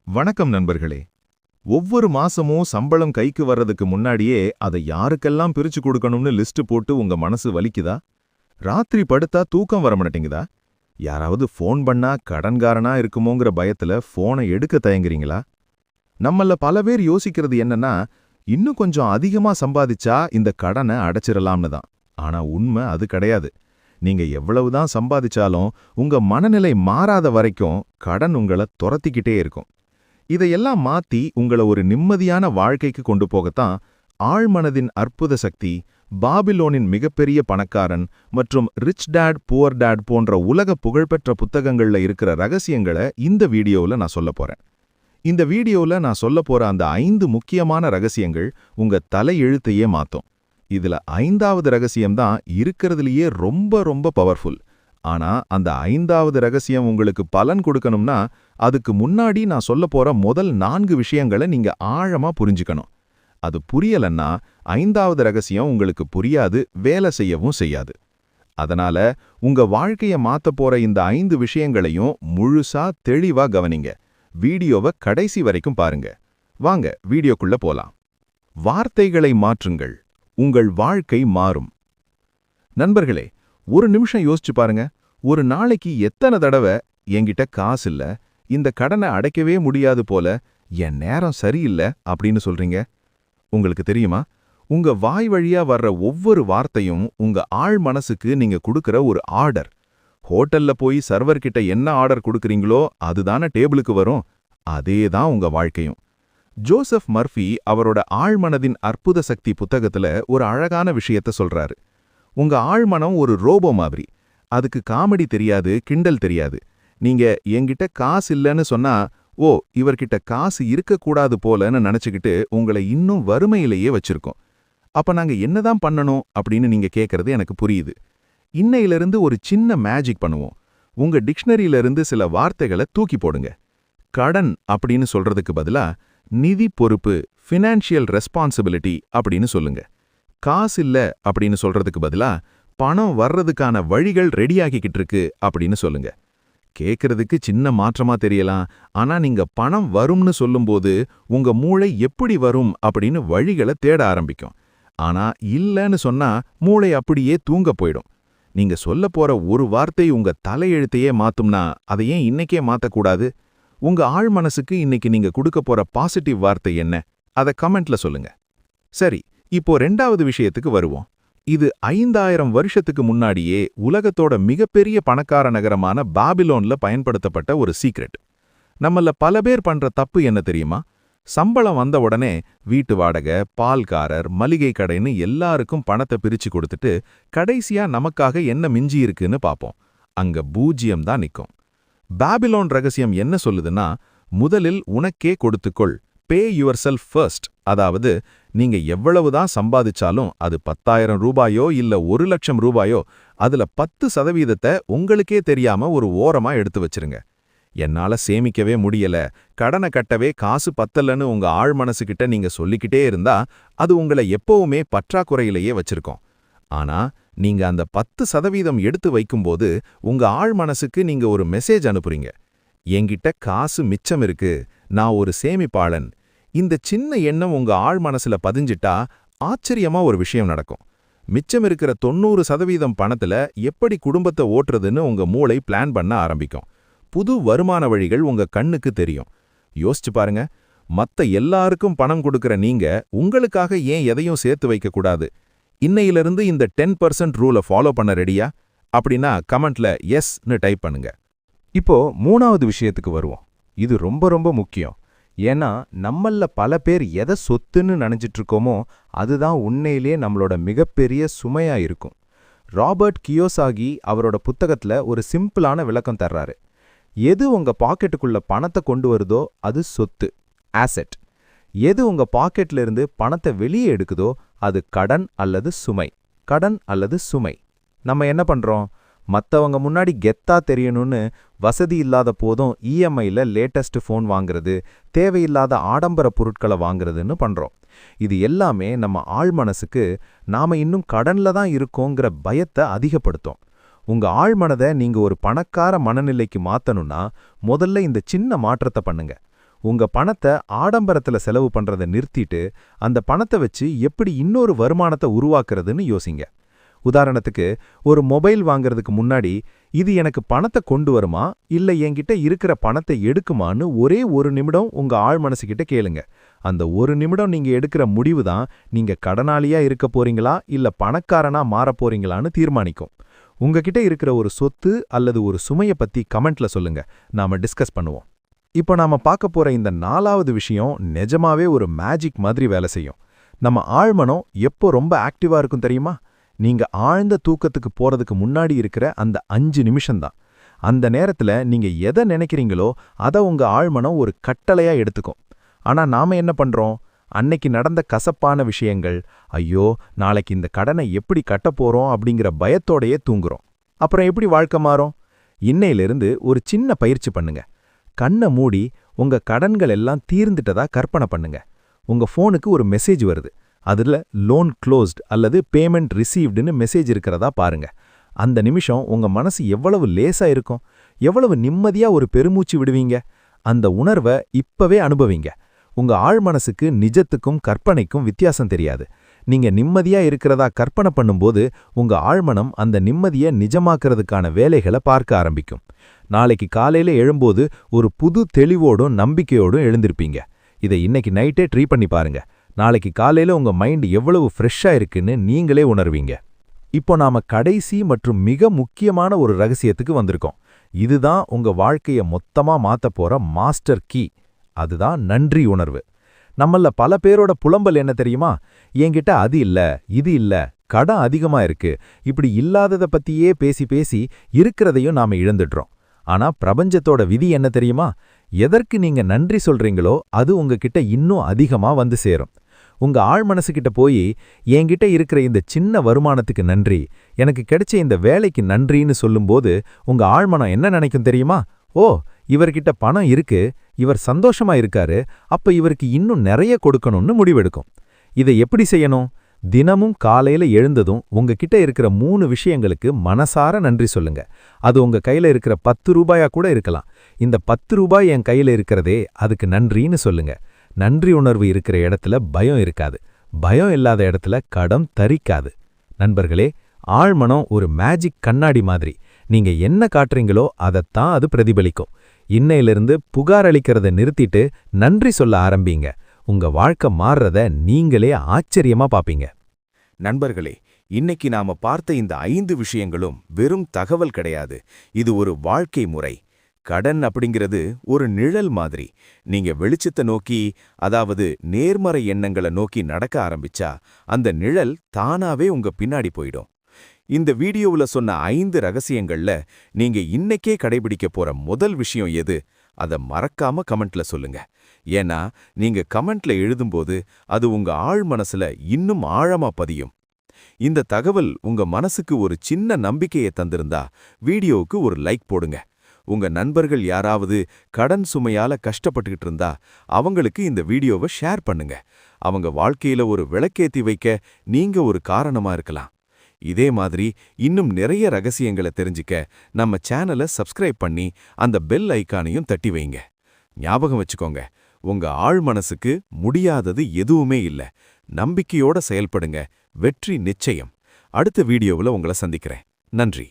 வணக்கம் நண்பர்களே. ஒவ்வொரு மாசமும் சம்பளம் கைக்கு வர்றதுக்கு முன்னாடியே அதை யாருக்கெல்லாம் பிரிச்சு கொடுக்கணும்னு லிஸ்ட் போட்டு உங்க மனசு வலிக்குதா? ராத்திரி படுத்தா தூக்கம் வர மாட்டேங்குதா? யாராவது ஃபோன் பண்ணா கடன்காரனா இருக்குமோங்கிற பயத்துல ஃபோனை எடுக்க தயங்குறீங்களா? நம்மள பல பேர் யோசிக்கிறது என்னன்னா, இன்னும் கொஞ்சம் அதிகமா சம்பாதிச்சா இந்த கடனை அடைச்சிரலாம்னு தான். ஆனா உண்மை அது கிடையாது. நீங்க எவ்வளவுதான் சம்பாதிச்சாலும் உங்க மனநிலை மாறாத வரைக்கும் கடன் உங்களை துரத்திக்கிட்டே இருக்கும். இதையெல்லாம் மாத்தி உங்களை ஒரு நிம்மதியான வாழ்க்கைக்கு கொண்டு போகத்தான் ஆழ்மனதின் அற்புத சக்தி, பாபிலோனின் மிகப்பெரிய பணக்காரன் மற்றும் ரிச் டேட் புவர் டேட் போன்ற உலக புகழ்பெற்ற புத்தகங்கள்ல இருக்கிற ரகசியங்களை இந்த வீடியோவில் நான் சொல்ல போறேன். இந்த வீடியோவில் நான் சொல்ல போற அந்த 5 முக்கியமான ரகசியங்கள் உங்க தலையெழுத்தையே மாத்தும். இதுல 5வது ரகசியம்தான் இருக்கிறதுலயே ரொம்ப ரொம்ப பவர்ஃபுல். ஆனா அந்த 5வது ரகசியம் உங்களுக்கு பலன் கொடுக்கணும்னா அதுக்கு முன்னாடி நான் சொல்ல போற முதல் 4 விஷயங்களை நீங்க ஆழமா புரிஞ்சுக்கணும். அது புரியலன்னா 5வது ரகசியம் உங்களுக்கு புரியாது, வேலை செய்யவும் செய்யாது. அதனால உங்க வாழ்க்கைய மாத்த போற இந்த 5 விஷயங்களையும் முழுசா தெளிவா கவனிங்க. வீடியோவை கடைசி வரைக்கும் பாருங்க. வாங்க வீடியோக்குள்ள போலாம். வார்த்தைகளை மாற்றுங்கள், உங்கள் வாழ்க்கை மாறும். நண்பர்களே, ஒரு நிமிஷம் யோசிச்சு பாருங்க. ஒரு நாளைக்கு எத்தனை தடவை என்கிட்ட காசு இல்ல, இந்த கடனை அடைக்கவே முடியாது போல, என் நேரம் சரியில்லை அப்படின்னு சொல்றீங்க? உங்களுக்கு தெரியுமா, உங்க வாய் வழியா வர்ற ஒவ்வொரு வார்த்தையும் உங்க ஆழ் மனசுக்கு நீங்க கொடுக்கிற ஒரு ஆர்டர். ஹோட்டல்ல போய் சர்வர் கிட்ட என்ன ஆர்டர் கொடுக்கறீங்களோ அதுதானே டேபிளுக்கு வரும். அதேதான் உங்க வாழ்க்கையும். ஜோசப் மர்ஃபி அவரோட ஆழ்மனதின் அற்புத சக்தி புத்தகத்துல ஒரு அழகான விஷயத்த சொல்றாரு. உங்க ஆழ்மனம் ஒரு ரோபோ மாதிரி. அதுக்கு காமெடி தெரியாது, கிண்டல் தெரியாது. நீங்க என்கிட்ட காசு இல்லைன்னு சொன்னா, ஓ இவர்கிட்ட காசு இருக்கக்கூடாது போலன்னு நினைச்சுக்கிட்டு உங்களை இன்னும் வறுமையிலேயே வச்சிருக்கோம். அப்ப நாங்க என்னதான் பண்ணணும் அப்படின்னு நீங்க கேட்கறது எனக்கு புரியுது. இன்னையிலிருந்து ஒரு சின்ன மேஜிக் பண்ணுவோம். உங்க டிக்ஷனரியிலிருந்து சில வார்த்தைகளை தூக்கி போடுங்க. கடன் அப்படின்னு சொல்றதுக்கு பதிலா நிதி பொறுப்பு, ஃபினான்ஷியல் ரெஸ்பான்சிபிலிட்டி அப்படின்னு சொல்லுங்க. காசு இல்ல அப்படின்னு சொல்றதுக்கு பதிலா பணம் வர்றதுக்கான வழிகள் ரெடியாகிக்கிட்டு இருக்கு அப்படின்னு சொல்லுங்க. கேட்கறதுக்கு சின்ன மாற்றமா தெரியலாம், ஆனா நீங்க பணம் வரும்னு சொல்லும்போது உங்க மூளை எப்படி வரும் அப்படின்னு வழிகளை தேட ஆரம்பிக்கும். ஆனா இல்லன்னு சொன்னா மூளை அப்படியே தூங்க போயிடும். நீங்க சொல்ல போற ஒரு வார்த்தை உங்க தலையெழுத்தையே மாத்தும்னா அதை ஏன் இன்னைக்கே மாத்தக்கூடாது? உங்க ஆழ் மனசுக்கு இன்னைக்கு நீங்க கொடுக்க போற பாசிட்டிவ் வார்த்தை என்ன? அதை கமெண்ட்ல சொல்லுங்க. சரி, இப்போ 2வது விஷயத்துக்கு வருவோம். இது 5000 வருஷத்துக்கு முன்னாடியே உலகத்தோட மிகப்பெரிய பணக்கார நகரமான பாபிலோன்ல பயன்படுத்தப்பட்ட ஒரு சீக்ரெட். நம்மள பல பேர் பண்ற தப்பு என்ன தெரியுமா? சம்பளம் வந்த உடனே வீட்டு வாடகை, பால்காரர், மளிகை கடைன்னு எல்லாருக்கும் பணத்தை பிரிச்சு கொடுத்துட்டு கடைசியா நமக்காக என்ன மிஞ்சி இருக்குன்னு பாப்போம். அங்க பூஜ்யம் தான் நிக்கும். பாபிலோன் ரகசியம் என்ன சொல்லுதுன்னா, முதலில் உனக்கே கொடுத்துக்கொள், பே யுவர் செல்ஃப் ஃபர்ஸ்ட். அதாவது நீங்க எவ்வளவுதான் சம்பாதிச்சாலும் அது 10,000 ரூபாயோ இல்ல 1,00,000 ரூபாயோ, அதுல 10% உங்களுக்கே தெரியாம ஒரு ஓரமா எடுத்து வச்சிருங்க. என்னால சேமிக்கவே முடியல, கடனை கட்டவே காசு பத்தலன்னு உங்க ஆழ் மனசுகிட்ட நீங்க சொல்லிக்கிட்டே இருந்தா அது உங்களை எப்பவுமே பற்றாக்குறையிலேயே வச்சிருக்கோம். ஆனா நீங்க அந்த 10% எடுத்து வைக்கும்போது உங்க ஆழ் மனசுக்கு நீங்க ஒரு மெசேஜ் அனுப்புறீங்க. என்கிட்ட காசு மிச்சம் இருக்கு, நான் ஒரு சேமிப்பாளன். இந்த சின்ன எண்ணம் உங்க ஆழ் மனசுல பதிஞ்சிட்டா ஆச்சரியமா ஒரு விஷயம் நடக்கும். மிச்சம் இருக்கிற 90% பணத்துல எப்படி குடும்பத்தை ஓட்டுறதுன்னு உங்க மூளை பிளான் பண்ண ஆரம்பிக்கும். புது வருமான வழிகள் உங்க கண்ணுக்கு தெரியும். யோசிச்சு பாருங்க, மத்த எல்லாருக்கும் பணம் கொடுக்கற நீங்க உங்களுக்காக ஏன் எதையும் சேர்த்து வைக்க கூடாது? இன்னையிலிருந்து இந்த 10% ரூலை ஃபாலோ பண்ண ரெடியா? அப்படின்னா கமெண்ட்ல எஸ்ன்னு டைப் பண்ணுங்க. இப்போ 3வது விஷயத்துக்கு வருவோம். இது ரொம்ப ரொம்ப முக்கியம். ஏன்னா நம்மள பல பேர் எதை சொத்துன்னு நினைச்சிட்டு இருக்கோமோ அதுதான் உண்மையிலேயே நம்மளோட மிகப்பெரிய சுமையா இருக்கும். ராபர்ட் கியோசாகி அவரோட புத்தகத்துல ஒரு சிம்பிளான விளக்கம் தர்றாரு. எது உங்க பாக்கெட்டுக்குள்ள பணத்தை கொண்டு வருதோ அது சொத்து, ஆசெட். எது உங்க பாக்கெட்ல இருந்து பணத்தை வெளியே எடுக்குதோ அது கடன் அல்லது சுமை, கடன் அல்லது சுமை. நம்ம என்ன பண்றோம்? மத்தவங்க முன்னாடி கெத்தா தெரியணும்னு வசதி இல்லாத போதும் இஎம்ஐல லேட்டஸ்ட் ஃபோன் வாங்குறது, தேவையில்லாத ஆடம்பர பொருட்களை வாங்குறதுன்னு பண்றோம். இது எல்லாமே நம்ம ஆழ் மனசுக்கு நாம இன்னும் கடன்ல தான் இருக்கோங்கிற பயத்தை அதிகப்படுத்தும். உங்க ஆழ்மனதை நீங்க ஒரு பணக்கார மனநிலைக்கு மாத்தணும்னா முதல்ல இந்த சின்ன மாற்றத்தை பண்ணுங்க. உங்க பணத்தை ஆடம்பரத்துல செலவு பண்றதை நிறுத்திட்டு அந்த பணத்தை வச்சு எப்படி இன்னொரு வருமானத்தை உருவாக்குறதுன்னு யோசிங்க. உதாரணத்துக்கு, ஒரு மொபைல் வாங்குறதுக்கு முன்னாடி இது எனக்கு பணத்தை கொண்டு வருமா இல்ல என்கிட்ட இருக்கிற பணத்தை எடுக்குமான்னு ஒரே ஒரு நிமிடம் உங்க ஆழ் மனசுகிட்ட கேளுங்க. அந்த ஒரு நிமிடம் நீங்க எடுக்கிற முடிவு தான் நீங்க கடனாளியா இருக்க போறீங்களா இல்ல பணக்காரனா மாறப் போறீங்களான்னு தீர்மானிக்கும். உங்ககிட்ட இருக்கிற ஒரு சொத்து அல்லது ஒரு சுமைய பத்தி கமெண்ட்ல சொல்லுங்க, நாம டிஸ்கஸ் பண்ணுவோம். இப்போ நாம பார்க்க போற இந்த 4வது விஷயம் நிஜமாவே ஒரு மேஜிக் மாதிரி வேலை செய்யும். நம்ம ஆழ்மனம் எப்போ ரொம்ப ஆக்டிவா இருக்கும் தெரியுமா? நீங்க ஆழ்ந்த தூக்கத்துக்கு போறதுக்கு முன்னாடி இருக்கிற அந்த 5 நிமிஷம்தான். அந்த நேரத்துல நீங்க எதை நினைக்கிறீங்களோ அதை உங்க ஆழ்மனம் ஒரு கட்டளையா எடுத்துக்கும். ஆனா நாம என்ன பண்றோம்? அன்னைக்கு நடந்த கசப்பான விஷயங்கள், ஐயோ நாளைக்கு இந்த கடனை எப்படி கட்டப் போறோம் அப்படிங்கிற பயத்தோடையே தூங்குறோம். அப்புறம் எப்படி வாழ்க்கை மாறும்? இன்னையிலிருந்து ஒரு சின்ன பயிற்சி பண்ணுங்க. கண்ணை மூடி உங்க கடன்கள் எல்லாம் தீர்ந்துட்டதா கற்பனை பண்ணுங்க. உங்க போனுக்கு ஒரு மெசேஜ் வருது. அதுல லோன் க்ளோஸ்ட் அல்லது பேமெண்ட் ரிசீவ்டுன்னு மெசேஜ் இருக்கிறதா பாருங்க. அந்த நிமிஷம் உங்க மனசு எவ்வளவு லேசா இருக்கும், எவ்வளவு நிம்மதியா ஒரு பெருமூச்சு விடுவீங்க. அந்த உணர்வை இப்பவே அனுபவிங்க. உங்க ஆழ் மனசுக்கு நிஜத்துக்கும் கற்பனைக்கும் வித்தியாசம் தெரியாது. நீங்க நிம்மதியா இருக்கிறதா கற்பனை பண்ணும்போது உங்க ஆழ்மனம் அந்த நிம்மதியை நிஜமாக்குறதுக்கான வேலைகளை பார்க்க ஆரம்பிக்கும். நாளைக்கு காலையில எழும்போது ஒரு புது தெளிவோடும் நம்பிக்கையோடும் எழுந்திருப்பீங்க. இதை இன்னைக்கு நைட்டே ட்ரை பண்ணி பாருங்க. நாளைக்கு காலையில உங்க மைண்ட் எவ்வளவு ஃப்ரெஷ்ஷா இருக்குன்னு நீங்களே உணர்வீங்க. இப்போ நாம கடைசி மற்றும் மிக முக்கியமான ஒரு ரகசியத்துக்கு வந்திருக்கோம். இதுதான் உங்க வாழ்க்கைய மொத்தமா மாத்தப் போற மாஸ்டர் கீ. அதுதான் நன்றி உணர்வு. நம்மள பல பேரோட புலம்பல் என்ன தெரியுமா? என்கிட்ட அது இல்ல, இது இல்ல, கடன் அதிகமா இருக்கு, இப்படி இல்லாதத பத்தியே பேசி பேசி இருக்கிறதையும் நாம இழந்துடுறோம். ஆனா பிரபஞ்சத்தோட விதி என்ன தெரியுமா? எதற்கு நீங்க நன்றி சொல்றீங்களோ அது உங்ககிட்ட இன்னும் அதிகமா வந்து சேரும். உங்க ஆழ் மனசுகிட்ட போய் என்கிட்ட இருக்கிற இந்த சின்ன வருமானத்துக்கு நன்றி, எனக்கு கிடைச்ச இந்த வேலைக்கு நன்றின்னு சொல்லும்போது உங்க ஆழ்மனம் என்ன நினைக்கும் தெரியுமா? ஓ, இவர்கிட்ட பணம் இருக்கு, இவர் சந்தோஷமா இருக்காரு, அப்ப இவருக்கு இன்னும் நிறைய கொடுக்கணும்னு முடிவெடுக்கும். இதை எப்படி செய்யணும்? தினமும் காலையில எழுந்ததும் உங்ககிட்ட இருக்கிற 3 விஷயங்களுக்கு மனசார நன்றி சொல்லுங்க. அது உங்க கையில இருக்கிற 10 ரூபாயா கூட இருக்கலாம். இந்த 10 ரூபாய் என் கையில இருக்கிறதே அதுக்கு நன்றின்னு சொல்லுங்க. நன்றி உணர்வு இருக்கிற இடத்துல பயம் இருக்காது. பயம் இல்லாத இடத்துல கடன் தரிக்காது. நண்பர்களே, ஆழ்மனம் ஒரு மேஜிக் கண்ணாடி மாதிரி. நீங்க என்ன காட்டுறீங்களோ அதைத்தான் அது பிரதிபலிக்கும். இன்னையிலிருந்து புகார் அளிக்கிறத நிறுத்திட்டு நன்றி சொல்ல ஆரம்பிங்க. உங்க வாழ்க்கை மாறுறத நீங்களே ஆச்சரியமா பாப்பீங்க. நண்பர்களே, இன்னைக்கு நாம பார்த்த இந்த 5 விஷயங்களும் வெறும் தகவல் கிடையாது. இது ஒரு வாழ்க்கை முறை. கடன் அப்படிங்கிறது ஒரு நிழல் மாதிரி. நீங்க வெளிச்சத்தை நோக்கி, அதாவது நேர்மறை எண்ணங்களை நோக்கி நடக்க ஆரம்பிச்சா அந்த நிழல் தானாவே உங்க பின்னாடி போயிடும். இந்த வீடியோவுல சொன்ன 5 ரகசியங்கள்ல நீங்க இன்னைக்கே கடைபிடிக்க போற முதல் விஷயம் எது? அத மறக்காம கமெண்ட்ல சொல்லுங்க. ஏன்னா நீங்க கமெண்ட்ல எழுதும்போது அது உங்க ஆழ் மனசுல இன்னும் ஆழமா பதியும். இந்த தகவல் உங்க மனசுக்கு ஒரு சின்ன நம்பிக்கையை தந்திருந்தா வீடியோவுக்கு ஒரு லைக் போடுங்க. உங்க நண்பர்கள் யாராவது கடன் சுமையால கஷ்டப்பட்டுக்கிட்டு இருந்தா அவங்களுக்கு இந்த வீடியோவை ஷேர் பண்ணுங்க. அவங்க வாழ்க்கையில ஒரு விளக்கேத்தி வைக்க நீங்க ஒரு காரணமா இருக்கலாம். இதே மாதிரி இன்னும் நிறைய ரகசியங்களை தெரிஞ்சுக்க நம்ம சேனலை சப்ஸ்கிரைப் பண்ணி அந்த பெல் ஐகானையும் தட்டி வைங்க. ஞாபகம் வச்சுக்கோங்க, உங்க ஆழ் மனசுக்கு முடியாதது எதுவுமே இல்ல. நம்பிக்கையோட செயல்படுங்க. வெற்றி நிச்சயம். அடுத்த வீடியோவுல உங்களை சந்திக்கிறேன். நன்றி.